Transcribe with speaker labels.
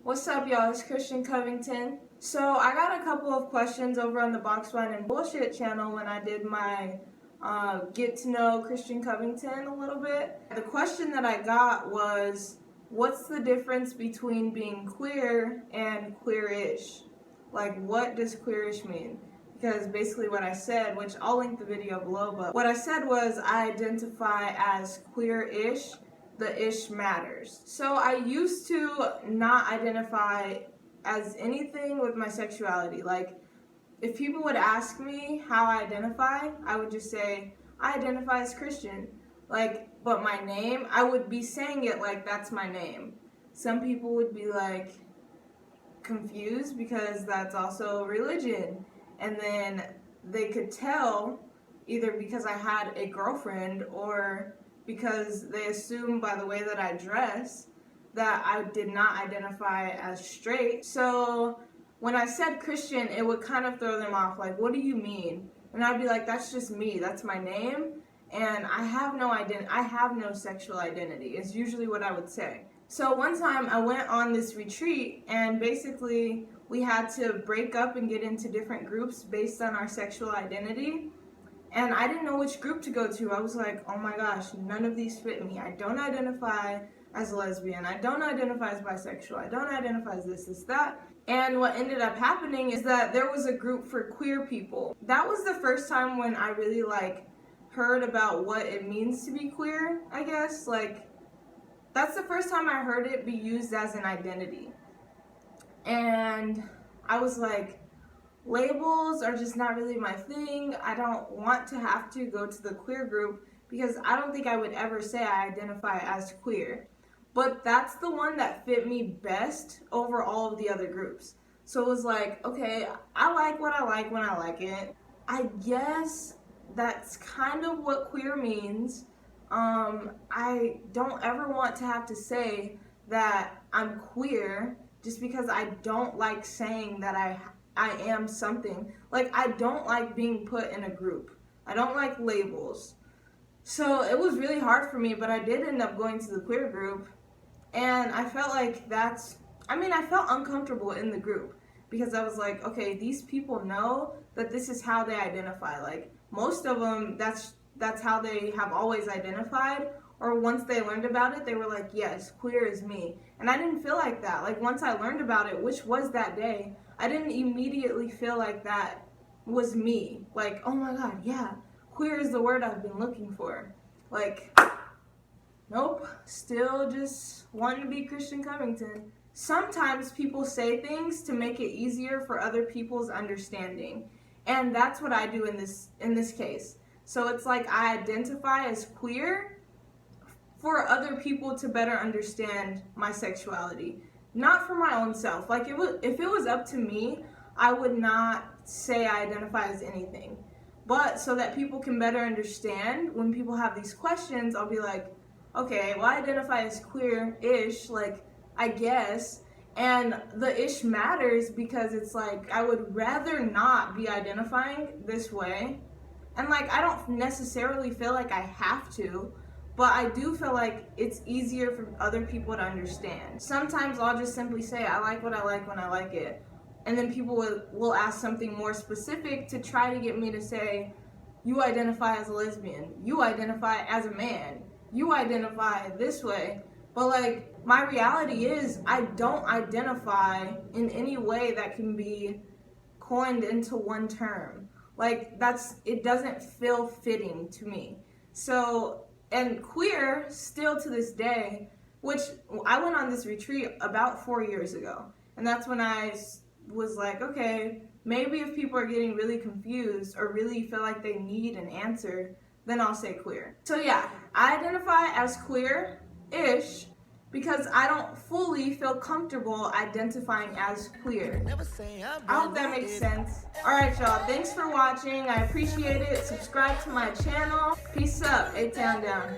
Speaker 1: What's up, y'all? It's Christian Covington. So I got a couple of questions over on the Box Wine and Bullshit channel when I did my get to know Christian Covington a little bit. The question that I got was, what's the difference between being queer and queerish? Like, what does queerish mean? Because basically what I said, which I'll link the video below, but what I said was I identify as queerish. The ish matters. So I used to not identify as anything with my sexuality. Like, if people would ask me how I identify, I would just say, I identify as Christian. Like, but my name, I would be saying it like that's my name. Some people would be like confused because that's also religion. And then they could tell either because I had a girlfriend or because they assume by the way that I dress that I did not identify as straight. So when I said Christian, it would kind of throw them off, like, what do you mean? And I'd be like, that's just me, that's my name, and I have no sexual identity, is usually what I would say. So one time I went on this retreat, and basically we had to break up and get into different groups based on our sexual identity. And I didn't know which group to go to. I was like, oh my gosh, none of these fit me. I don't identify as a lesbian. I don't identify as bisexual. I don't identify as this, that. And what ended up happening is that there was a group for queer people. That was the first time when I really heard about what it means to be queer, I guess. That's the first time I heard it be used as an identity. And I was like, labels are just not really my thing. I don't want to have to go to the queer group because I don't think I would ever say I identify as queer. But that's the one that fit me best over all of the other groups. So it was like, okay, I like what I like when I like it. I guess that's kind of what queer means. I don't ever want to have to say that I'm queer just because I don't like saying that I am something. Like, I don't like being put in a group. I don't like labels. So it was really hard for me, but I did end up going to the queer group, and I felt like I felt uncomfortable in the group because I was like, okay, these people know that this is how they identify. Like, most of them, that's how they have always identified, or once they learned about it, they were like, yes, queer is me. And I didn't feel like that. Like, once I learned about it, which was that day, I didn't immediately feel like that was me. Like, oh my God, yeah, queer is the word I've been looking for. Like, nope, still just wanting to be Christian Covington. Sometimes people say things to make it easier for other people's understanding. And that's what I do in this case. So it's like I identify as queer for other people to better understand my sexuality, not for my own self. Like, if it was up to me, I would not say I identify as anything. But so that people can better understand, when people have these questions, I'll be like, okay, well, I identify as queer-ish, like, I guess. And the ish matters because it's like, I would rather not be identifying this way. And I don't necessarily feel like I have to, but I do feel like it's easier for other people to understand. Sometimes I'll just simply say, I like what I like when I like it. And then people will ask something more specific to try to get me to say, you identify as a lesbian, you identify as a man, you identify this way. But my reality is, I don't identify in any way that can be coined into one term. It doesn't feel fitting to me. So, and queer, still to this day, which I went on this retreat about 4 years ago. And that's when I was like, okay, maybe if people are getting really confused or really feel like they need an answer, then I'll say queer. So yeah, I identify as queer-ish because I don't fully feel comfortable identifying as queer. I hope that makes sense. Alright, y'all, thanks for watching. I appreciate it. Subscribe to my channel. Peace up. A-Town down.